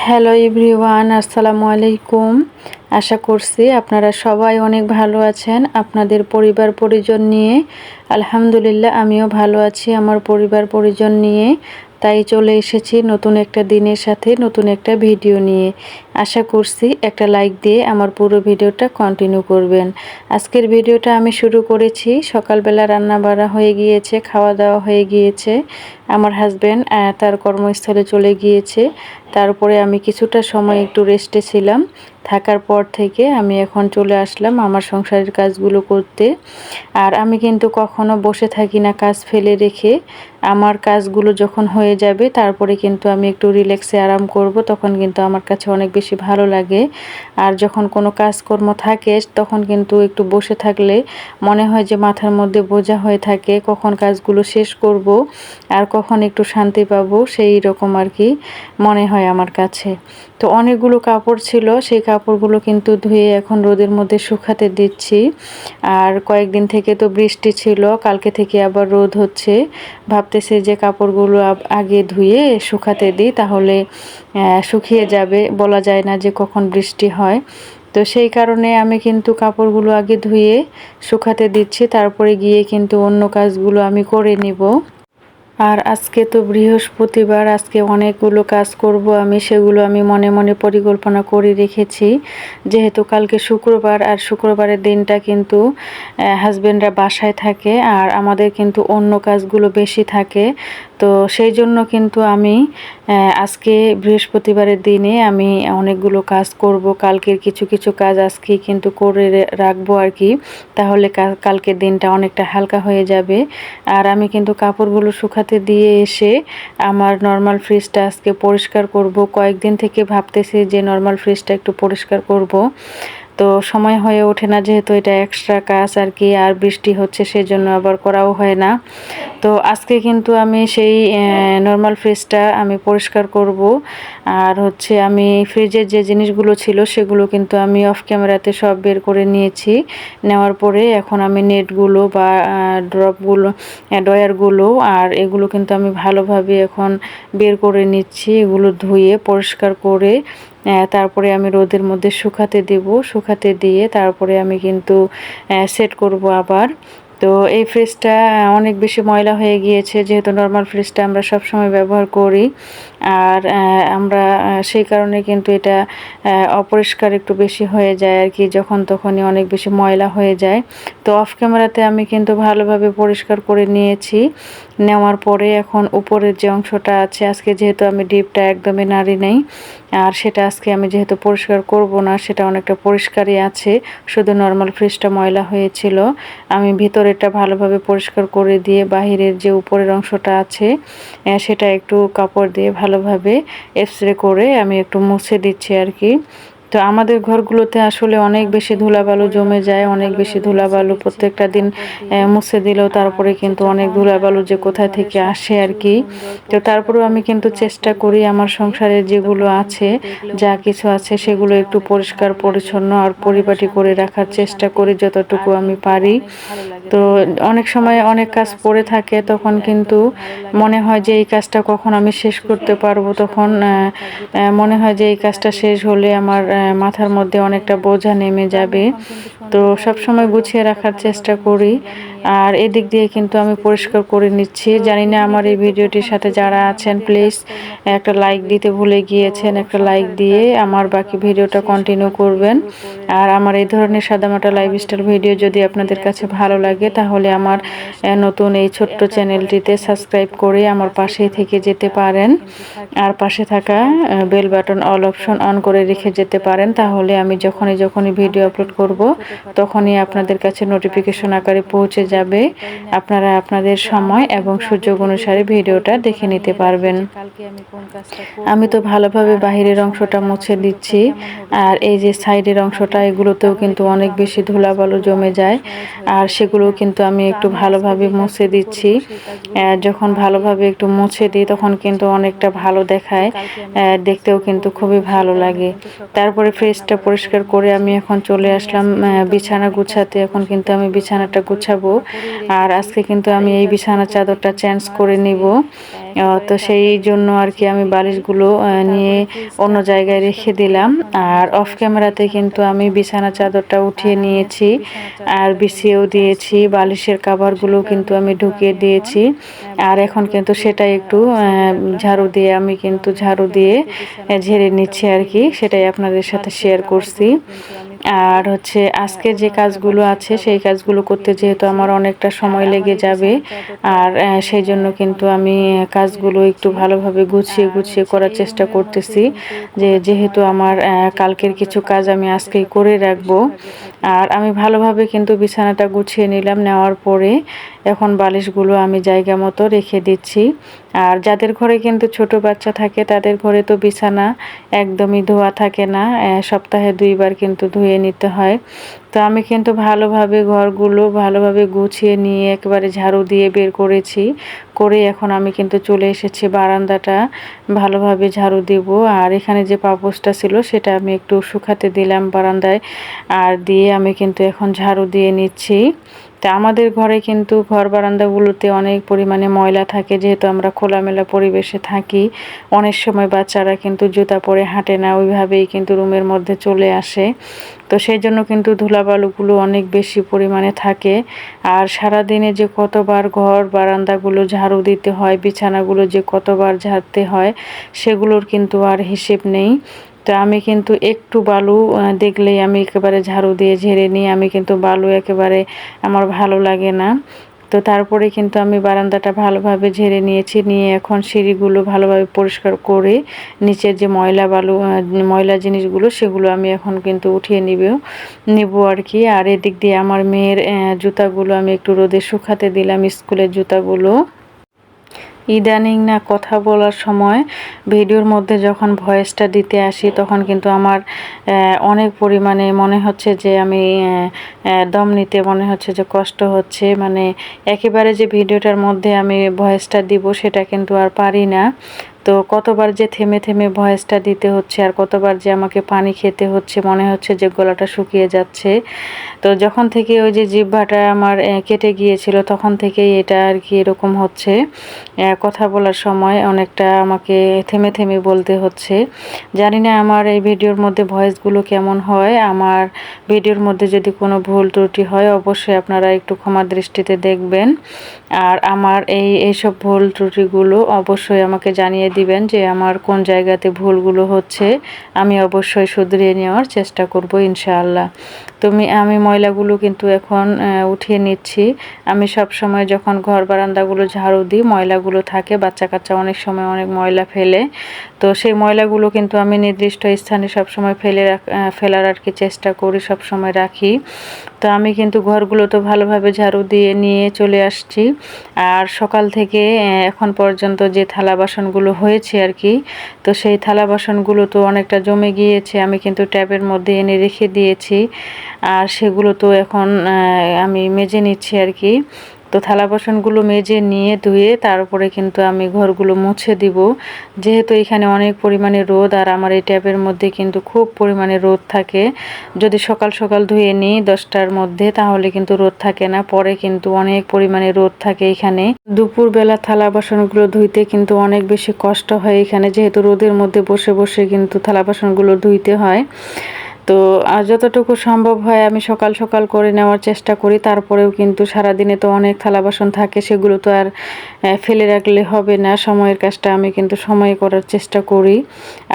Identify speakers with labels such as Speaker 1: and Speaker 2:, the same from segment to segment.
Speaker 1: Hello everyone, আসসালামু আলাইকুম। আশা করছি আপনারা সবাই অনেক ভালো আছেন আপনাদের পরিবার পরিজন নিয়ে। আলহামদুলিল্লাহ আমিও ভালো আছি আমার পরিবার পরিজন নিয়ে। তাই চলে এসেছি নতুন একটা দিনের সাথে নতুন একটা ভিডিও নিয়ে। আশা করছি একটা লাইক দিয়ে আমার পুরো ভিডিওটা কন্টিনিউ করবেন। আজকের ভিডিওটা আমি শুরু করেছি সকালবেলা, রান্না বাড়া হয়ে গিয়েছে, খাওয়া দাওয়া হয়ে গিয়েছে। আমার হাজব্যান্ড তার কর্মস্থলে চলে গিয়েছে। তারপরে আমি কিছুটা সময় একটু রেস্টে ছিলাম। থাকার পর থেকে আমি এখন চলে আসলাম আমার সংসারের কাজগুলো করতে। আর আমি কিন্তু কখনো বসে থাকি না কাজ ফেলে রেখে। আমার কাজগুলো যখন হয়ে যাবে তারপরে কিন্তু আমি একটু রিল্যাক্সে আরাম করব, তখন কিন্তু আমার কাছে অনেক বেশি ভালো লাগে। আর যখন কোনো কাজকর্ম থাকে তখন কিন্তু একটু বসে থাকলে মনে হয় যে মাথার মধ্যে বোঝা হয়ে থাকে, কখন কাজগুলো শেষ করব আর কখন একটু শান্তি পাবো, সেই রকম আর কি মনে হয় আমার কাছে। তো অনেকগুলো কাপড় ছিল, সেই কাপড়গুলো কিন্তু ধুয়ে এখন রোদের মধ্যে শুকাতে দিচ্ছি। আর কয়েকদিন থেকে তো বৃষ্টি ছিল, কালকে থেকে আবার রোদ হচ্ছে। ভাবতেছি যে কাপড়গুলো আগে ধুয়ে শুকাতে দিই, তাহলে শুকিয়ে যাবে, বলা যায় না যে কখন বৃষ্টি হয়। তো সেই কারণে আমি কিন্তু কাপড়গুলো আগে ধুয়ে শুকাতে দিচ্ছি, তারপরে গিয়ে কিন্তু অন্য কাজগুলো আমি করে নিব। আর আজকে তো বৃহস্পতিবার, আজকে অনেকগুলো কাজ করব আমি, সেগুলো আমি মনে মনে পরিকল্পনা করে রেখেছি। যেহেতু কালকে শুক্রবার, আর শুক্রবারের দিনটা কিন্তু হাজবেন্ডরা বাসায় থাকে আর আমাদের কিন্তু অন্য কাজগুলো বেশি থাকে। তো সেই জন্য কিন্তু আমি আজকে বৃহস্পতিবারের দিনে আমি অনেকগুলো কাজ করব। কালকের কিছু কিছু কাজ আজকে কিন্তু করে রাখবো আর কি, তাহলে কালকের দিনটা অনেকটা হালকা হয়ে যাবে। আর আমি কিন্তু কাপড়গুলো শুকাতে দিয়ে এসে আমার নর্মাল ফ্রিজটা আজকে পরিষ্কার করব। কয়েকদিন থেকে ভাবতেছি যে নর্মাল ফ্রিজটা একটু পরিষ্কার করব, তো সময় হয়ে ওঠে না, যেহেতু এটা এক্সট্রা কাজ আর কি, আর বৃষ্টি হচ্ছে সেজন্য আবার করাও হয় না। তো আজকে কিন্তু আমি সেই নর্মাল ফ্রিজটা আমি পরিষ্কার করব। আর হচ্ছে আমি ফ্রিজের যে জিনিসগুলো ছিল সেগুলো কিন্তু আমি অফ ক্যামেরাতে সব বের করে নিয়েছি। নেওয়ার পরে এখন আমি নেটগুলো বা ড্রপগুলো, ডয়ারগুলো আর এগুলো কিন্তু আমি ভালোভাবে এখন বের করে নিচ্ছি। এগুলো ধুয়ে পরিষ্কার করে তারপরে আমি রোদের মধ্যে শুকাতে দিয়ে তারপরে আমি কিন্তু সেট করব আবার। তো এই ফ্রিজটা অনেক বেশি ময়লা হয়ে গিয়েছে, যেহেতু নর্মাল ফ্রিজটা আমরা সব সময় ব্যবহার করি। আর আমরা সেই কারণে কিন্তু এটা অপরিষ্কার একটু বেশি হয়ে যায় আর কি, যখন তখনই অনেক বেশি ময়লা হয়ে যায়। তো অফ ক্যামেরাতে আমি কিন্তু ভালোভাবে পরিষ্কার করে নিয়েছি। নেওয়ার পরে এখন উপরের যে অংশটা আছে, আজকে যেহেতু আমি ডিপটা একদমই নাড়ি নেই, আর সেটা আজকে আমি যেহেতু পরিষ্কার করব না, সেটা অনেকটা পরিষ্কারই আছে, শুধু নর্মাল ফ্রিজটা ময়লা হয়েছিল। আমি ভিতরেরটা ভালোভাবে পরিষ্কার করে দিয়ে বাহিরের যে উপরের অংশটা আছে সেটা একটু কাপড় দিয়ে ভালোভাবে স্প্রে করে আমি একটু মুছে দিচ্ছি আর কি। তো আমাদের ঘরগুলোতে আসলে অনেক বেশি ধুলাবালু জমে যায়, অনেক বেশি ধুলাবালু প্রত্যেকটা দিন মুছে দিলেও তারপরে কিন্তু অনেক ধুলাবালু যে কোথায় থেকে আসে আর কি। তো তারপরেও আমি কিন্তু চেষ্টা করি আমার সংসারে যেগুলো আছে, যা কিছু আছে সেগুলো একটু পরিষ্কার পরিচ্ছন্ন আর পরিপাটি করে রাখার চেষ্টা করি যতটুকু আমি পারি। তো অনেক সময় অনেক কাজ পড়ে থাকে, তখন কিন্তু মনে হয় যে এই কাজটা কখন আমি শেষ করতে পারবো, তখন মনে হয় যে এই কাজটা শেষ হলে আমার মাথার মধ্যে অনেকটা বোঝা নেমে যাবে। তো সব সময় গুছিয়ে রাখার চেষ্টা করি। আর এদিক দিয়ে কিন্তু আমি পরিষ্কার করে নিচ্ছি। জানি না আমার এই ভিডিওটির সাথে যারা আছেন প্লিজ একটা লাইক দিতে ভুলে গিয়েছেন, একটা লাইক দিয়ে আমার বাকি ভিডিওটা কন্টিনিউ করবেন। আর আমার এই ধরনের সাদামাটা লাইফস্টাইল ভিডিও যদি আপনাদের কাছে ভালো লাগে, তাহলে আমার নতুন এই ছোট্ট চ্যানেলটিতে সাবস্ক্রাইব করে আমার পাশেই থেকে যেতে পারেন। আর পাশে থাকা bell button all option on করে রেখে যেতে পারেন, তাহলে আমি যখনই ভিডিও আপলোড করব তখনই আপনাদের কাছে নোটিফিকেশন আকারে পৌঁছে যাবে। আপনারা আপনাদের সময় এবং সুযোগ অনুসারে ভিডিওটা দেখে নিতে পারবেন। আমি তো ভালোভাবে বাহিরের অংশটা মুছে দিচ্ছি, আর এই যে সাইডের অংশটা, এগুলোতেও কিন্তু অনেক বেশি ধুলাবালু জমে যায়, আর সেগুলো কিন্তু আমি একটু ভালোভাবে মুছে দিচ্ছি। যখন ভালোভাবে একটু মুছে দিই তখন কিন্তু অনেকটা ভালো দেখায়, দেখতেও কিন্তু খুবই ভালো লাগে। তারপরে ফ্রিজটা পরিষ্কার করে আমি এখন চলে আসলাম বিছানা গুছাতে। এখন কিন্তু আমি বিছানাটা গুছাবো, আর আজকে কিন্তু আমি এই বিছানা চাদরটা চেঞ্জ করে নিব। তো সেই জন্য আর কি আমি বালিশগুলো নিয়ে অন্য জায়গায় রেখে দিলাম। আর অফ ক্যামেরাতে কিন্তু আমি বিছানা চাদরটা উঠিয়ে নিয়েছি আর বিছিয়েও দিয়েছি, বালিশের কাভারগুলো কিন্তু আমি ঢুকিয়ে দিয়েছি। আর এখন কিন্তু সেটাই একটু ঝাড়ু দিয়ে আমি কিন্তু ঝাড়ু দিয়ে ঝেড়ে নিচ্ছি আর কি, সেটাই আপনাদের সাথে শেয়ার করছি। আর হচ্ছে আজকে যে কাজগুলো আছে সেই কাজগুলো করতে যেহেতু আমার অনেকটা সময় লেগে যাবে, আর সেই জন্য কিন্তু আমি কাজগুলো একটু ভালোভাবে গুছিয়ে গুছিয়ে করার চেষ্টা করতেছি, যেহেতু আমার কালকের কিছু কাজ আমি আজকেই করে রাখবো। আর আমি ভালোভাবে কিন্তু বিছানাটা গুছিয়ে নিলাম, নেওয়ার পরে এখন বালিশগুলো আমি জায়গা মতো রেখে দিচ্ছি। আর যাদের ঘরে কিন্তু ছোট বাচ্চা থাকে তাদের ঘরে তো বিছানা একদমই ধোয়া থাকে না, সপ্তাহে 2বার কিন্তু ধুয়ে নিতে হয়। তো আমি কিন্তু ভালোভাবে ঘরগুলো ভালোভাবে গুছিয়ে নিয়ে একেবারে ঝাড়ু দিয়ে বের করেছি, করে এখন আমি কিন্তু চলে এসেছি বারান্দাটা ভালোভাবে ঝাড়ু দেব। আর এখানে যে পাপোশটা ছিল সেটা আমি একটু শুকাতে দিলাম বারান্দায়, আর দিয়ে আমি কিন্তু এখন ঝাড়ু দিয়ে নিচ্ছি। তা আমাদের ঘরে কিন্তু ঘর বারান্দাগুলোতে অনেক পরিমাণে ময়লা থাকে, যেহেতু আমরা খোলামেলা পরিবেশে থাকি। অনেক সময় বাচ্চারা কিন্তু জুতা পরে হাঁটে না, ওইভাবেই কিন্তু রুমের মধ্যে চলে আসে। তো সেই জন্য কিন্তু ধুলাবালুগুলো অনেক বেশি পরিমাণে থাকে। আর সারাদিনে যে কতবার ঘর বারান্দাগুলো ঝাড়ু দিতে হয়, বিছানাগুলো যে কতবার ঝাড়তে হয়, সেগুলোর কিন্তু আর হিসেব নেই। তো আমি কিন্তু একটু বালু দেখলেই আমি একেবারে ঝাড়ু দিয়ে ঝেড়ে নিই, আমি কিন্তু বালু একেবারে আমার ভালো লাগে না। তো তারপরে কিন্তু আমি বারান্দাটা ভালোভাবে ঝেড়ে নিয়েছি, নিয়ে এখন সিঁড়িগুলো ভালোভাবে পরিষ্কার করে নিচের যে ময়লা জিনিসগুলো সেগুলো আমি এখন কিন্তু উঠিয়ে নিব আর কি। আর এদিক দিয়ে আমার মেয়ের জুতাগুলো আমি একটু রোদে শুকাতে দিলাম, স্কুলের জুতাগুলো। ইদানিং না কথা বলার সময় ভিডিওর মধ্যে যখন ভয়েসটা দিতে আসি তখন কিন্তু আমার অনেক পরিমাণে মনে হচ্ছে যে আমি দম নিতে মনে হচ্ছে যে কষ্ট হচ্ছে, মানে একেবারে যে ভিডিওটার মধ্যে আমি ভয়েসটা দিব সেটা কিন্তু আর পারি না। তো কতবার যে থেমে থেমে ভয়েসটা দিতে হচ্ছে, আর কতবার যে আমাকে পানি খেতে হচ্ছে, মনে হচ্ছে যে গলাটা শুকিয়ে যাচ্ছে। তো যখন থেকে ওই যে জিহ্বাটা আমার কেটে গিয়েছিল তখন থেকেই এটা আর কি এরকম হচ্ছে, কথা বলার সময় অনেকটা আমাকে থেমে থেমে বলতে হচ্ছে। জানি না আমার এই ভিডিওর মধ্যে ভয়েসগুলো কেমন হয়, আমার ভিডিওর মধ্যে যদি কোনো ভুল ত্রুটি হয় অবশ্যই আপনারা একটু ক্ষমা দৃষ্টিতে দেখবেন। আর আমার এইসব ভুল ত্রুটিগুলো অবশ্যই আমাকে জানিয়ে দিবেন যে আমার কোন জায়গাতে ভুলগুলো হচ্ছে, আমি অবশ্যই শুধরিয়ে নেওয়ার চেষ্টা করব ইনশাআল্লাহ। আমি ময়লাগুলো কিন্তু এখন উঠিয়ে নিচ্ছি। আমি সব সময় যখন ঘর বারান্দাগুলো ঝাড়ু দিই ময়লাগুলো থাকে, বাচ্চা কাচ্চা অনেক সময় অনেক ময়লা ফেলে, তো সেই ময়লাগুলো কিন্তু আমি নির্দিষ্ট স্থানে সবসময় ফেলার আর কি চেষ্টা করি, সবসময় রাখি। তো আমি কিন্তু ঘরগুলো তো ভালোভাবে ঝাড়ু দিয়ে নিয়ে চলে আসছি। আর সকাল থেকে এখন পর্যন্ত যে থালা বাসনগুলো হয়েছে আর কি, তো সেই থালা বাসনগুলো তো অনেকটা জমে গিয়েছে, আমি কিন্তু ট্যাপের মধ্যে এনে রেখে দিয়েছি। আর সেগুলো তো এখন আমি মেজে নিচ্ছি আর কি। তো থালা বাসনগুলো মেজে নিয়ে ধুয়ে তারপরে কিন্তু আমি ঘরগুলো মুছে দিব, যেহেতু এখানে অনেক পরিমাণে রোদ, আর আমার এই ট্যাপের মধ্যে কিন্তু খুব পরিমাণে রোদ থাকে। যদি সকাল সকাল ধুয়ে নিই 10টার মধ্যে তাহলে কিন্তু রোদ থাকে না, পরে কিন্তু অনেক পরিমাণে রোদ থাকে এখানে। দুপুরবেলা থালা বাসনগুলো ধুইতে কিন্তু অনেক বেশি কষ্ট হয় এখানে, যেহেতু রোদের মধ্যে বসে বসে কিন্তু থালা বাসনগুলো ধুইতে হয়। তো যতটুকু সম্ভব হয় আমি সকাল সকাল করে নেওয়ার চেষ্টা করি, তারপরেও কিন্তু সারাদিনে তো অনেক থালা বাসন থাকে, সেগুলো তো আর ফেলে রাখলে হবে না, সময়ের কাজটা আমি কিন্তু সময়ে করার চেষ্টা করি।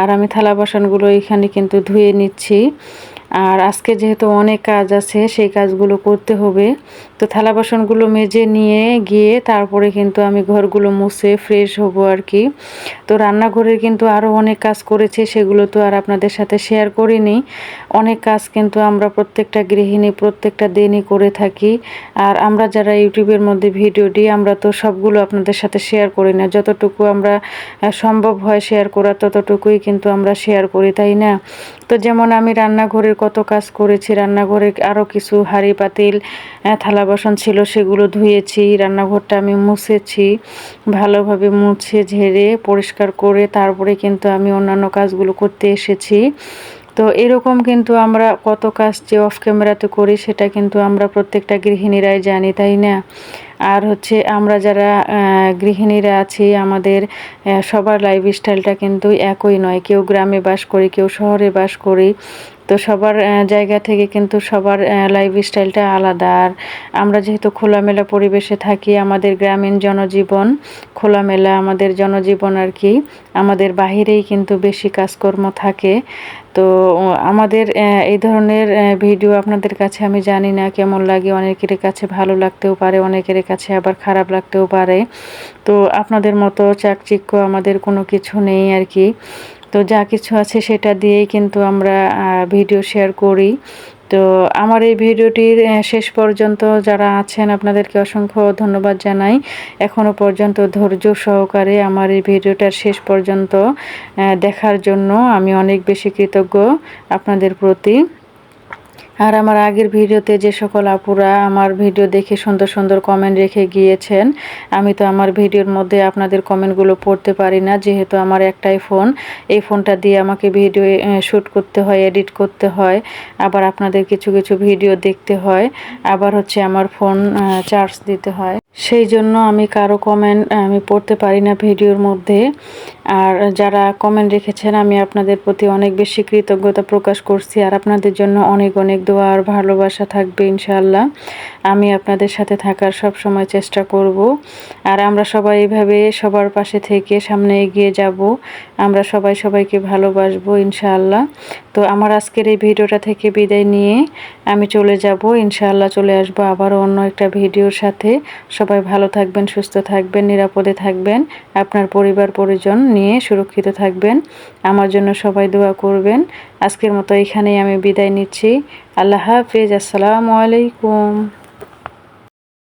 Speaker 1: আর আমি থালা বাসনগুলো এখানে কিন্তু ধুয়ে নিচ্ছি। আর আজকে যেহেতু অনেক কাজ আছে সেই কাজগুলো করতে হবে, তো থালা বাসনগুলো মেজে নিয়ে গিয়ে তারপরে কিন্তু আমি ঘরগুলো মুছে ফ্রেশ হব আর কি। তো রান্নাঘরের কিন্তু আরও অনেক কাজ করেছি, সেগুলো তো আর আপনাদের সাথে শেয়ার করিনি। অনেক কাজ কিন্তু আমরা প্রত্যেকটা গৃহিণী প্রত্যেকটা দিনই করে থাকি, আর আমরা যারা ইউটিউবের মধ্যে ভিডিও দিই আমরা তো সবগুলো আপনাদের সাথে শেয়ার করি না, যতটুকু আমরা সম্ভব হয় শেয়ার করা ততটুকুই কিন্তু আমরা শেয়ার করি, তাই না? তো যেমন আমি রান্নাঘরের কত কাজ করেছি, রান্নাঘরে আরও কিছু হাঁড়ি পাতিল থালা বাসন ছিল সেগুলো ধুয়েছি, রান্নাঘরটা আমি মুছেছি, ভালোভাবে মুছে ঝেড়ে পরিষ্কার করে তারপরে কিন্তু আমি অন্যান্য কাজগুলো করতে এসেছি। তো এরকম কিন্তু আমরা কত কাজ যে অফ ক্যামেরাতে করি সেটা কিন্তু আমরা প্রত্যেকটা গৃহিণীরাই জানি, তাই না? আর হচ্ছে আমরা যারা গৃহিণীরা আছি, আমাদের সবার লাইফস্টাইলটা কিন্তু একই নয়। কেউ গ্রামে বাস করি, কেউ শহরে বাস করি। তো সবার জায়গা থেকে কিন্তু সবার লাইফস্টাইলটা আলাদা। আর আমরা যেহেতু খোলামেলা পরিবেশে থাকি, আমাদের গ্রামীণ জনজীবন খোলামেলা, আমাদের জনজীবন আর কি, আমাদের বাহিরেই কিন্তু বেশি কাজকর্ম থাকে। তো আমাদের এই ধরনের ভিডিও আপনাদের কাছে আমি জানি না কেমন লাগে, অনেকের কাছে ভালো লাগতেও পারে, অনেকের কাছে আবার খারাপ লাগতেও পারে। তো আপনাদের মতো চাকচিক্য আমাদের কোনো কিছু নেই আর কি। তো যা কিছু আছে সেটা দিয়েই কিন্তু আমরা ভিডিও শেয়ার করি। তো আমার এই ভিডিওটির শেষ পর্যন্ত যারা আছেন আপনাদেরকে অসংখ্য ধন্যবাদ জানাই। এখনও পর্যন্ত ধৈর্য সহকারে আমার এই ভিডিওটার শেষ পর্যন্ত দেখার জন্য আমি অনেক বেশি কৃতজ্ঞ আপনাদের প্রতি। আর আমার আগের ভিডিওতে যে সকল আপুরা আমার ভিডিও দেখে সুন্দর সুন্দর কমেন্ট রেখে গিয়েছেন, আমি তো আমার ভিডিওর মধ্যে আপনাদের কমেন্টগুলো পড়তে পারি না, যেহেতু আমার একটাই ফোন। এই ফোনটা দিয়ে আমাকে ভিডিও শ্যুট করতে হয়, এডিট করতে হয়, আবার আপনাদের কিছু কিছু ভিডিও দেখতে হয়, আবার হচ্ছে আমার ফোন চার্জ দিতে হয়। সেই জন্য আমি কারো কমেন্ট আমি পড়তে পারি না ভিডিওর মধ্যে। আর যারা কমেন্ট রেখেছেন আমি আপনাদের প্রতি অনেক বেশি কৃতজ্ঞতা প্রকাশ করছি। আর আপনাদের জন্য অনেক অনেক দোয়া আর ভালোবাসা থাকবে ইনশাআল্লাহ। আমি আপনাদের সাথে থাকার সব সময় চেষ্টা করব। আর আমরা সবাই এইভাবে সবার পাশে থেকে সামনে এগিয়ে যাব। আমরা সবাই সবাইকে ভালোবাসবো ইনশাআল্লাহ। তো আমার আজকের এই ভিডিওটা থেকে বিদায় নিয়ে আমি চলে যাব, ইনশাআল্লাহ চলে আসবো আবারও অন্য একটা ভিডিওর সাথে। সবাই ভালো থাকবেন, সুস্থ থাকবেন, নিরাপদে থাকবেন, আপনার পরিবার পরিজন নিয়ে সুরক্ষিত থাকবেন। আমার জন্য সবাই দোয়া করবেন। আজকের মতো এখানেই আমি বিদায় নিচ্ছি। আল্লাহ হাফেজ। আসসালামু আলাইকুম।